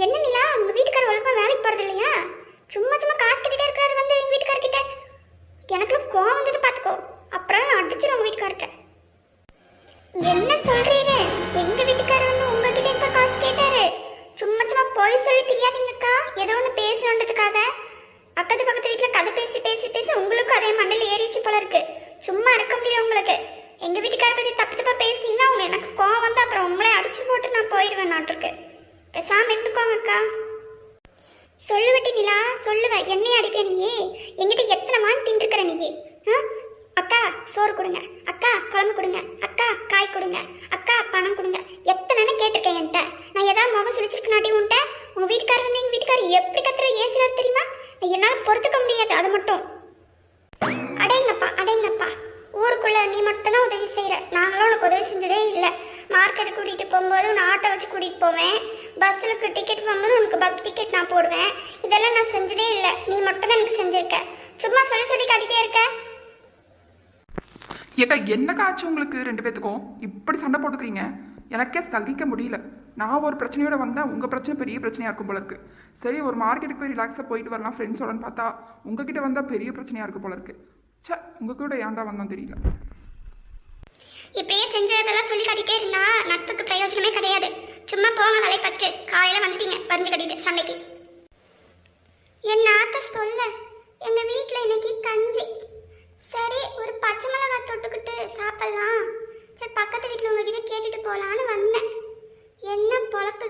என்ன நிலா, உங்க வீட்டுக்காரர் ஒழுங்கா வேலைக்கு போறது இல்லையா? சும்மா சும்மா காசு கட்டிட்டே இருக்காரு வந்து எங்க வீட்டுக்காரர்கிட்ட. எனக்குலாம் கோவம் வந்துட்டு பாத்துக்கோ, அப்புறம் நான் அடிச்சிடும் உங்க வீட்டுக்கார்ட்ட. என்ன சொல்றீரு? எங்க வீட்டுக்காரர் வந்து உங்ககிட்ட எப்ப காசு கேட்டாரு? சும்மா சும்மா போய் சொல்லி தெரியாதீங்கக்கா. ஏதோ ஒன்று பேசணுன்றதுக்காக அக்கத்து பக்கத்து வீட்டில் கதை பேசி பேசி பேசி உங்களுக்கும் அதே மண்டையில் ஏறிச்சு போல இருக்கு. சும்மா இருக்க முடியல உங்களுக்கு. எங்க வீட்டுக்கார பத்தி தப்பு தப்பா பேசிட்டீங்கன்னா அவங்க எனக்கு கோவம் வந்து அப்புறம் உங்களே அடிச்சு போட்டு நான் போயிடுவேன் நாட்டுக்கு. பேசாம இருந்துக்கோங்க அக்கா. சொல்லுவட்டி நிலா, சொல்லுவேன். என்னைய அடிப்பேன் நீயே? எங்கிட்ட எத்தனை வாங்கி தின்றுக்கிற நீயே? அக்கா சோறு கொடுங்க, அக்கா குழம்பு கொடுங்க, அக்கா காய் கொடுங்க, அக்கா பணம் கொடுங்க, எத்தனைன்னு கேட்டிருக்கேன் என்கிட்ட. நான் ஏதாவது முகம் சுழிச்சிருக்கு நாட்டி உன்ட்ட. உங்க வீட்டுக்காரர் வந்து எங்க வீட்டுக்காரர் எப்படி கத்துற ஏசுறாரு தெரியுமா? என்னால் பொறுத்துக்க முடியாது. அது மட்டும் அடைங்கப்பா அடைங்கப்பா. ஊருக்குள்ள நீ மட்டும் தான் உதவி செய்யற. நாங்களும் உனக்கு உதவி செஞ்சதே இல்லை. மார்க்கெட் கூட்டிகிட்டு போகும்போது உன்னை ஆட்டோ வச்சு கூட்டிகிட்டு போவேன். பஸ்ஸுக்கு டிக்கெட் வாங்கும்போது உனக்கு பஸ் டிக்கெட் நான் போடுவேன். இதெல்லாம் நான் செஞ்சதே இல்லை. நீ மட்டும் தான் எனக்கு செஞ்சிருக்க. சும்மா சொல்லி சொல்லி காட்டிகிட்டே இருக்க. ஏக்கா என்னக்கா ஆச்சு உங்களுக்கு ரெண்டு பேத்துக்கும் இப்படி சண்டை போட்டுக்கிறீங்க? எனக்கே சகிக்க முடியல. நான் ஒரு பிரச்சனையோட வந்தால் உங்கள் பிரச்சனை பெரிய பிரச்சனையாக இருக்கும் போல இருக்கு. சரி ஒரு மார்க்கெட்டுக்கு போய் ரிலாக்ஸாக போயிட்டு வரலாம் ஃப்ரெண்ட்ஸோடன்னு பார்த்தா உங்ககிட்ட வந்தால் பெரிய பிரச்சனையாக இருக்கும் போல இருக்கு. சே, உங்கள் கூட ஏன்டா வந்தோம் தெரியல. இப்படியே செஞ்சதெல்லாம் சொல்லி காட்டிகிட்டே இருந்தா நட்புக்கு பிரயோஜனமே கிடையாது. சும்மா போங்க வேலை பார்த்துட்டு. காலையில் வந்துட்டீங்க பறிஞ்சு கட்டிட்டு சண்டைக்கு. என் நாட்ட சொல்ல எங்கள் வீட்டில் இன்னைக்கு கஞ்சி. சரி ஒரு பச்சை மிளகாய் தொட்டுக்கிட்டு சாப்பிட்லாம். சரி பக்கத்து வீட்டில் உங்ககிட்ட கேட்டுட்டு போகலான்னு வந்தேன். என்ன பொழப்பு!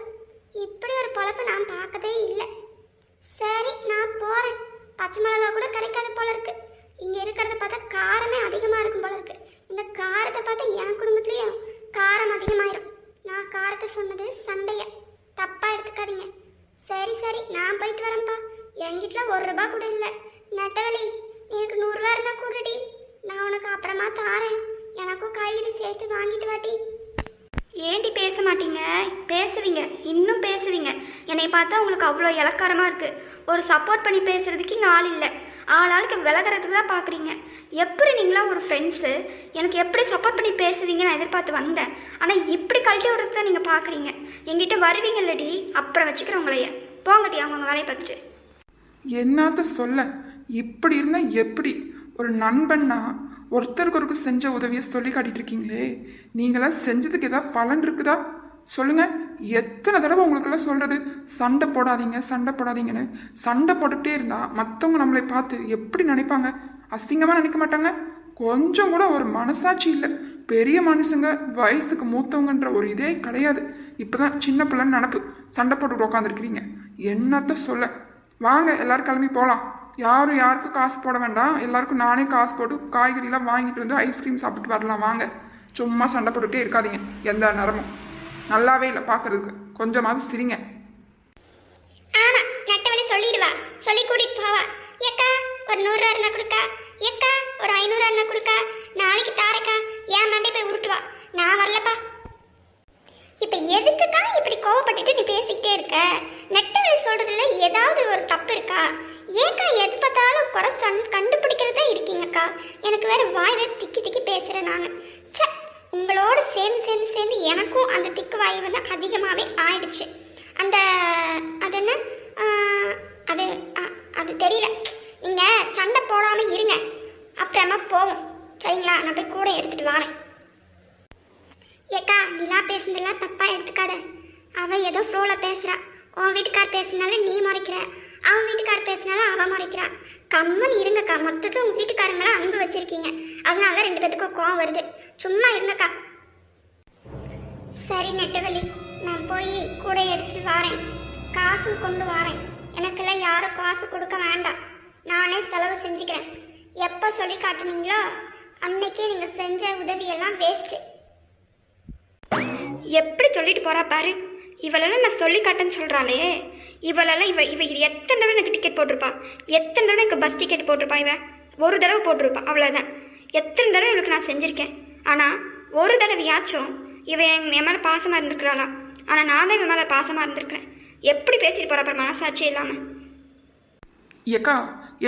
இப்படி ஒரு பொழப்பு நான் பார்க்கதே இல்லை. சரி நான் போகிறேன். பச்சை மிளகாய் கூட கிடைக்காது போல இருக்கு. இங்கே இருக்கிறத பார்த்தா காரமே அதிகமாக இருக்கும் போல இருக்கு. இந்த காரத்தை பார்த்தா என் குடும்பத்துலேயும் காரம் அதிகமாயிரும். நான் காரத்தை சொன்னது சண்டைய தப்பாக எடுத்துக்காதீங்க. சரி சரி நான் போயிட்டு வரேன்ப்பா. என்கிட்ட ₹1 கூட இல்லை. நெட்டவழி எனக்கு 100 ரூபா இருந்தா கூடடி. நான் உனக்கு அப்புறமா தாரேன். எனக்கும் காய்கறி சேர்த்து வாங்கிட்டு வாட்டி. ஏண்டி பேச மாட்டீங்க? பேசுவீங்க, இன்னும் பேசுவீங்க. என்னை பார்த்தா உங்களுக்கு அவ்வளோ இலக்காரமாக இருக்குது. ஒரு சப்போர்ட் பண்ணி பேசுகிறதுக்கு இங்கே ஆள் இல்லை. ஆளுக்கு விலகிறதுக்கு தான் பார்க்குறீங்க. எப்படி நீங்களாம் ஒரு ஃப்ரெண்ட்ஸு எனக்கு எப்படி சப்போர்ட் பண்ணி பேசுவீங்க நான் எதிர்பார்த்து வந்தேன். ஆனால் இப்படி கழட்டி விடுறது தான் நீங்கள் பார்க்குறீங்க. எங்கிட்ட வருவீங்க இல்லடி, அப்புறம் வச்சுக்கிறேன் உங்களைய. போங்கடி அவங்கவுங்க வேலையை பார்த்துட்டு. என்னத்த சொல்ல, இப்படி இருந்தால் எப்படி? ஒரு நண்பன்னா ஒருத்தருக்கு ஒருக்கு செஞ்ச உதவியை சொல்லி காட்டிட்டு இருக்கீங்களே, நீங்களாம் செஞ்சதுக்கு ஏதாவது பலன் இருக்குதா சொல்லுங்க? எத்தனை தடவை உங்களுக்கெல்லாம் சொல்றது சண்டை போடாதீங்க சண்டை போடாதீங்கன்னு. சண்டை போட்டுக்கிட்டே இருந்தா மற்றவங்க நம்மளை பார்த்து எப்படி நினைப்பாங்க? அசிங்கமாக நினைக்க மாட்டாங்க? கொஞ்சம் கூட ஒரு மனசாட்சி இல்லை. பெரிய மனுஷங்க வயசுக்கு மூத்தவங்கன்ற ஒரு இதே கிடையாது. இப்போதான் சின்ன பிள்ளைன்னு நினப்பு சண்டை போட்டுக்கிட்டு உட்காந்துருக்கிறீங்க. என்னத்த சொல்ல. வாங்க எல்லாரும் கிளம்பி போகலாம். யாரும் யாருக்கும் காசு போட வேண்டாம். எல்லாருக்கும் நானே காசு போட்டு காய்கறிலாம் வாங்கிட்டு வந்து ஐஸ்கிரீம் சாப்பிட்டு வரலாம். வாங்க. சும்மா சண்டை போட்டுகிட்டே இருக்காதீங்க எந்த நேரமும். நல்லாவே இல்லை பார்க்கறதுக்கு. கொஞ்சமாவது சிரிங்க. ஆமா நெட்டவழி சொல்லிடுவா. சொல்லி கூட்டிட்டு போவா. ஏக்கா ஒரு 100 ரூபா இருந்தா கொடுக்கா. ஏக்கா ஒரு 500 இருந்தா கொடுக்கா. நாளைக்கு தாரக்கா. ஏன் மண்டை போய் உருட்டுவா. நான் வரலப்பா. இப்ப எதுக்குக்கா இப்படி கோவப்பட்டுட்டு நீ பேசிக்கிட்டே இருக்க? நெட்டவழி சொல்றதுல ஏதாவது ஒரு தப்பு இருக்கா? ஏக்கா எது பார்த்தாலும் குறை கண்டுபிடிக்கிறதா இருக்கீங்கக்கா. எனக்கு வேற வாய் வேறு திக்கி திக்கி பேசுறேன் நான். சே, உங்களோட சேர்ந்து சேர்ந்து சேர்ந்து எனக்கும் அந்த திக்கு வாய் வந்து அதிகமாகவே ஆயிடுச்சு. அந்த அது என்ன அது அது தெரியல. நீங்க சண்டை போடாம இருங்க, அப்புறமா போவோம் சரிங்களா? நான் போய் கூட எடுத்துட்டு வரேன். ஏக்கா நிலா பேசுனதெல்லாம் தப்பா எடுத்துக்காத. அவ ஏதோ ஃப்ளோவில் பேசுறா. உன் வீட்டுக்கார் பேசினால நீ முறைக்கிற, அவன் வீட்டுக்கார் பேசினாலும் அவ முறைக்கிறா. கம்மன் இருங்கக்கா. மொத்தத்தில் உங்கள் வீட்டுக்காரங்க மேலே அன்பு வச்சிருக்கீங்க. அதனால தான் 2 பேத்துக்கும் கோவம் வருது. சும்மா இருங்கக்கா. சரி நெட்டவழி, நான் போய் கூட எடுத்துட்டு வரேன். காசு கொண்டு வரேன். எனக்கெல்லாம் யாரும் காசு கொடுக்க வேண்டாம். நானே செலவு செஞ்சுக்கிறேன். எப்போ சொல்லி காட்டுனீங்களோ அன்னைக்கே நீங்கள் செஞ்ச உதவியெல்லாம் வேஸ்ட்டு. எப்படி சொல்லிட்டு போகிறா பாரு. இவளெல்லாம் நான் சொல்லி காட்டேன்னு சொல்கிறாளே. இவளெல்லாம் இவ எத்தனை தடவை எனக்கு டிக்கெட் போட்டிருப்பா? எத்தனை தடவை எனக்கு பஸ் டிக்கெட் போட்டிருப்பா? ஒரு தடவை போட்டிருப்பா, அவ்வளோதான். எத்தனை தடவை இவளுக்கு நான் செஞ்சுருக்கேன். ஆனால் ஒரு தடவையாச்சும் என் மேலே பாசமாக இருந்திருக்கிறாளா? ஆனால் நான் தான் இவன் மேலே பாசமாக இருந்திருக்கிறேன். எப்படி பேசிட்டு போகிறா பாரு மனசாட்சி இல்லாமல். ஏக்கா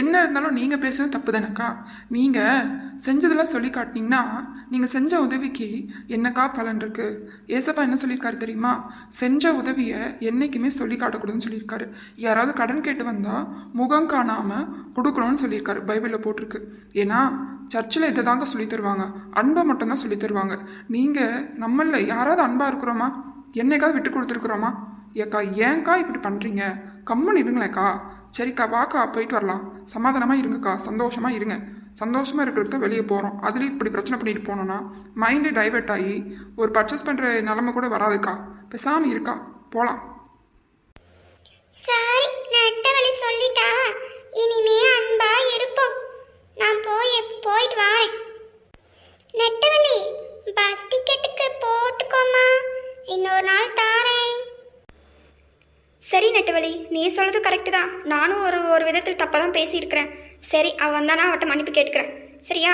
என்ன இருந்தாலும் நீங்கள் பேசுறது தப்பு தானேக்கா. நீங்கள் செஞ்சதெல்லாம் சொல்லி காட்டினீங்கன்னா நீங்கள் செஞ்ச உதவிக்கு என்னக்கா பலன் இருக்கு? ஏசப்பா என்ன சொல்லியிருக்காரு தெரியுமா? செஞ்ச உதவியை என்னைக்குமே சொல்லி காட்டக்கூடாதுன்னு சொல்லியிருக்காரு. யாராவது கடன் கேட்டு வந்தால் முகம் காணாமல் கொடுக்கணும்னு சொல்லியிருக்காரு, பைபிளில் போட்டிருக்கு. ஏன்னா சர்ச்சில் இதை தாங்க சொல்லி தருவாங்க, அன்பை மட்டும்தான் சொல்லி தருவாங்க. நீங்கள் நம்மள யாராவது அன்பாக இருக்கிறோமா? என்னைக்காவது விட்டு கொடுத்துருக்குறோமா? ஏக்கா ஏன்க்கா இப்படி பண்ணுறீங்க? கம்முன்னு இருங்களேக்கா. சரிக்கா வாக்கா போயிட்டு வரலாம். சமாதானமாக இருங்கக்கா, சந்தோஷமாக இருங்க. சந்தோஷமாக இருக்கிறது வெளியே போகிறோம், அதுலேயும் இப்படி பிரச்சனை பண்ணிட்டு போனோன்னா மைண்டே டைவெர்ட் ஆகி ஒரு பர்ச்சேஸ் பண்ணுற நிலைமை கூட வராதுக்கா. பேசாமல் இருக்கா, போகலாம். சாரி, நெட்டவழி சொல்லிட்டா. இனிமே அன்பா இருப்போம். நான் போயிட்டு வரேன். நெட்டவழி, பஸ் டிக்கெட்டுக்கு போட்டுக்கோமா, இன்னொரு நாள் தாரேன். சரி நெட்டவழி, நீ சொல்கிறது கரெக்டு தான். நானும் ஒரு விதத்தில் தப்பாக தான் பேசியிருக்கிறேன். சரி, அவள் வந்தானா அவட்ட மன்னிப்பு கேட்டுக்கிறேன். சரியா?